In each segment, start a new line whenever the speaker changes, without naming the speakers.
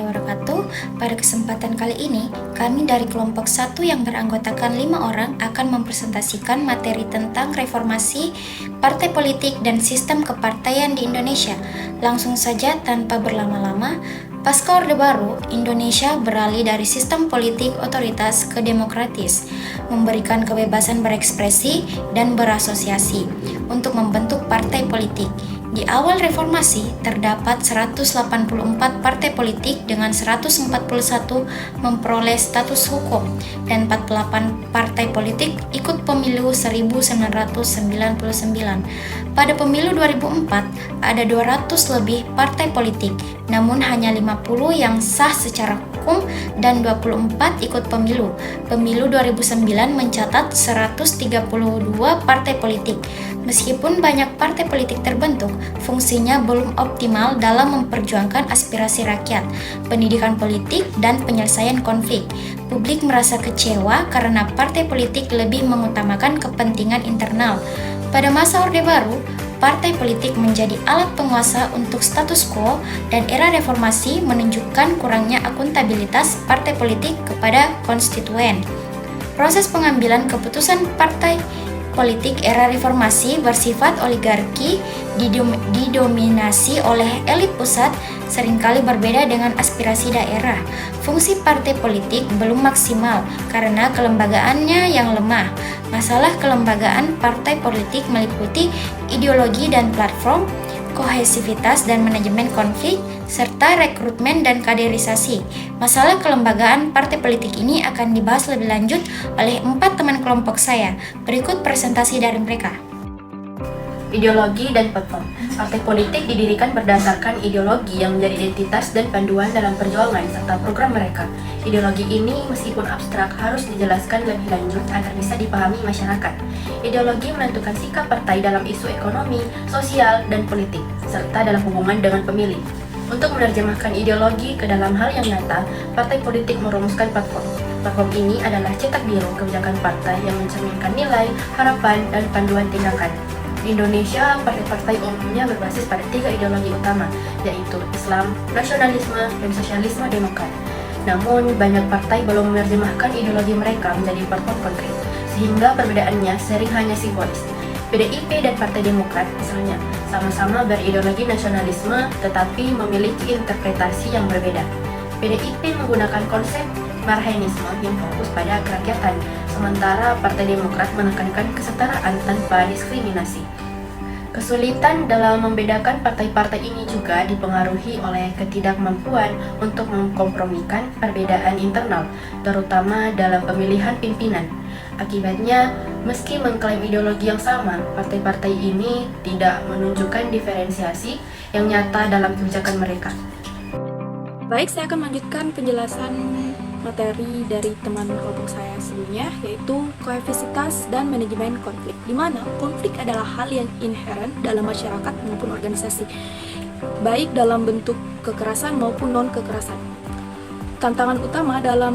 warahmatullahi wabarakatuh. Pada kesempatan kali ini, kami dari kelompok 1 yang beranggotakan 5 orang akan mempresentasikan materi tentang reformasi partai politik dan sistem kepartaian di Indonesia. Langsung saja tanpa berlama-lama, pasca Orde Baru, Indonesia beralih dari sistem politik otoritas ke demokratis, memberikan kebebasan berekspresi dan berasosiasi untuk membentuk partai politik. Di awal reformasi, terdapat 184 partai politik dengan 141 memperoleh status hukum dan 48 partai politik ikut pemilu 1999. Pada pemilu 2004, ada 200 lebih partai politik, namun hanya 50 yang sah secara hukum dan 24 ikut pemilu. Pemilu 2009 mencatat 132 partai politik. Meskipun banyak partai politik terbentuk, fungsinya belum optimal dalam memperjuangkan aspirasi rakyat, pendidikan politik, dan penyelesaian konflik. Publik merasa kecewa karena partai politik lebih mengutamakan kepentingan internal. Pada masa Orde Baru, partai politik menjadi alat penguasa untuk status quo, dan era reformasi menunjukkan kurangnya akuntabilitas partai politik kepada konstituen. Proses pengambilan keputusan partai politik era reformasi bersifat oligarki, didominasi oleh elit pusat, seringkali berbeda dengan aspirasi daerah. Fungsi partai politik belum maksimal karena kelembagaannya yang lemah. Masalah kelembagaan partai politik meliputi ideologi dan platform, kohesivitas dan manajemen konflik, serta rekrutmen dan kaderisasi. Masalah kelembagaan partai politik ini akan dibahas lebih lanjut oleh 4 teman kelompok saya. Berikut presentasi dari mereka.
Ideologi dan platform. Partai politik didirikan berdasarkan ideologi yang menjadi identitas dan panduan dalam perjuangan serta program mereka. Ideologi ini meskipun abstrak harus dijelaskan lebih lanjut agar bisa dipahami masyarakat. Ideologi menentukan sikap partai dalam isu ekonomi, sosial, dan politik, serta dalam hubungan dengan pemilih. Untuk menerjemahkan ideologi ke dalam hal yang nyata, partai politik merumuskan platform. Platform ini adalah cetak biru kebijakan partai yang mencerminkan nilai, harapan, dan panduan tindakan. Di Indonesia, partai-partai umumnya berbasis pada 3 ideologi utama, yaitu Islam, nasionalisme, dan sosialisme demokrat. Namun, banyak partai belum menerjemahkan ideologi mereka menjadi platform konkret, sehingga perbedaannya sering hanya simbolis. PDIP dan Partai Demokrat misalnya sama-sama berideologi nasionalisme tetapi memiliki interpretasi yang berbeda. PDIP menggunakan konsep Marxisme yang fokus pada kerakyatan, sementara Partai Demokrat menekankan kesetaraan tanpa diskriminasi. Kesulitan dalam membedakan partai-partai ini juga dipengaruhi oleh ketidakmampuan untuk mengkompromikan perbedaan internal, terutama dalam pemilihan pimpinan. Akibatnya, meski mengklaim ideologi yang sama, partai-partai ini tidak menunjukkan diferensiasi yang nyata dalam kebijakan mereka.
Baik, saya akan melanjutkan penjelasan materi dari teman kelompok saya sebelumnya, yaitu kohesivitas dan manajemen konflik, di mana konflik adalah hal yang inheren dalam masyarakat maupun organisasi, baik dalam bentuk kekerasan maupun non-kekerasan. Tantangan utama dalam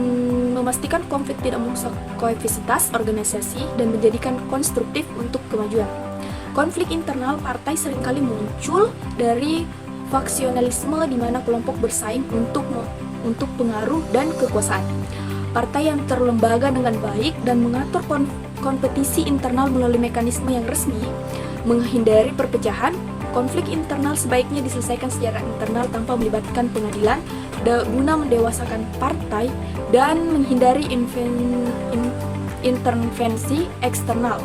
memastikan konflik tidak merusak kohesivitas organisasi dan menjadikan konstruktif untuk kemajuan. Konflik internal partai seringkali muncul dari faksionalisme di mana kelompok bersaing untuk pengaruh dan kekuasaan. Partai yang terlembaga dengan baik dan mengatur kompetisi internal melalui mekanisme yang resmi, menghindari perpecahan. Konflik internal sebaiknya diselesaikan secara internal tanpa melibatkan pengadilan guna mendewasakan partai dan menghindari intervensi eksternal.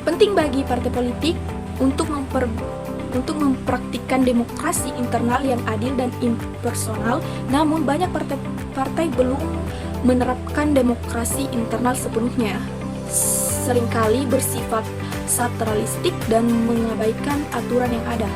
Penting bagi partai politik untuk mempraktikkan demokrasi internal yang adil dan impersonal, namun banyak partai belum menerapkan demokrasi internal sepenuhnya. Seringkali bersifat sentralistik dan mengabaikan aturan yang ada,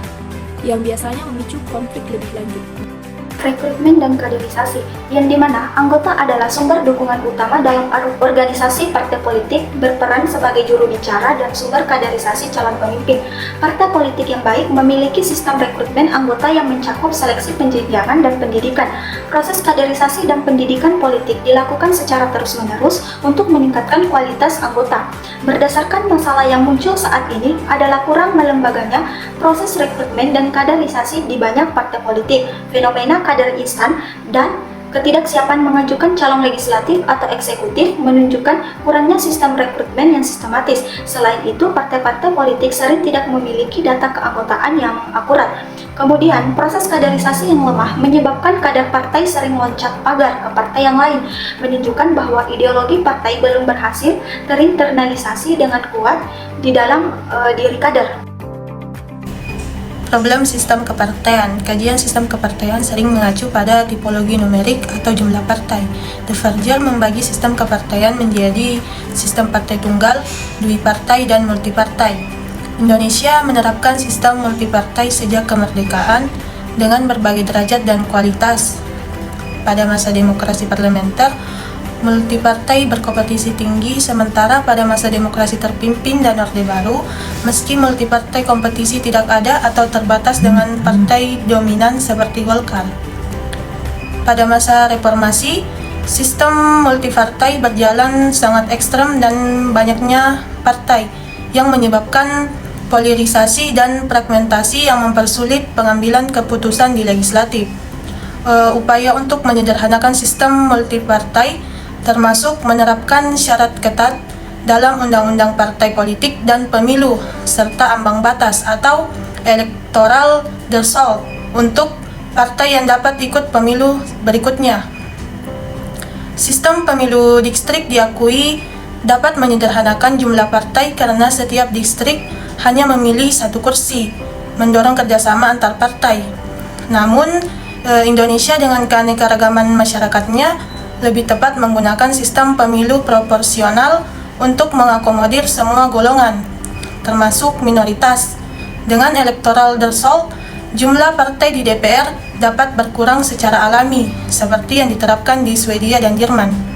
yang biasanya memicu konflik lebih lanjut.
Rekrutmen dan kaderisasi, yang dimana anggota adalah sumber dukungan utama dalam organisasi partai politik, berperan sebagai juru bicara dan sumber kaderisasi calon pemimpin. Partai politik yang baik memiliki sistem rekrutmen anggota yang mencakup seleksi penjenjangan dan pendidikan. Proses kaderisasi dan pendidikan politik dilakukan secara terus-menerus untuk meningkatkan kualitas anggota. Berdasarkan masalah yang muncul saat ini adalah kurang melembaganya proses rekrutmen dan kaderisasi di banyak partai politik. Fenomena kader instan dan ketidaksiapan mengajukan calon legislatif atau eksekutif menunjukkan kurangnya sistem rekrutmen yang sistematis. Selain itu, partai-partai politik sering tidak memiliki data keanggotaan yang akurat. Kemudian, proses kaderisasi yang lemah menyebabkan kader partai sering loncat pagar ke partai yang lain, menunjukkan bahwa ideologi partai belum berhasil terinternalisasi dengan kuat di dalam diri kader.
Problem sistem kepartaian. Kajian sistem kepartaian sering mengacu pada tipologi numerik atau jumlah partai. De Verger membagi sistem kepartaian menjadi sistem partai tunggal, duipartai, dan multipartai. Indonesia menerapkan sistem multipartai sejak kemerdekaan dengan berbagai derajat dan kualitas. Pada masa demokrasi parlementer, multipartai berkompetisi tinggi, sementara pada masa demokrasi terpimpin dan Orde Baru, meski multipartai kompetisi tidak ada atau terbatas dengan partai dominan seperti Golkar. Pada masa reformasi, sistem multipartai berjalan sangat ekstrem dan banyaknya partai yang menyebabkan polarisasi dan fragmentasi yang mempersulit pengambilan keputusan di legislatif. Upaya untuk menyederhanakan sistem multipartai termasuk menerapkan syarat ketat dalam Undang-Undang Partai Politik dan Pemilu, serta ambang batas atau electoral threshold untuk partai yang dapat ikut pemilu berikutnya. Sistem pemilu distrik diakui dapat menyederhanakan jumlah partai karena setiap distrik hanya memilih satu kursi, mendorong kerjasama antar partai. Namun, Indonesia dengan keanekaragaman masyarakatnya lebih tepat menggunakan sistem pemilu proporsional untuk mengakomodir semua golongan, termasuk minoritas. Dengan electoral threshold, jumlah partai di DPR dapat berkurang secara alami, seperti yang diterapkan di Swedia dan Jerman.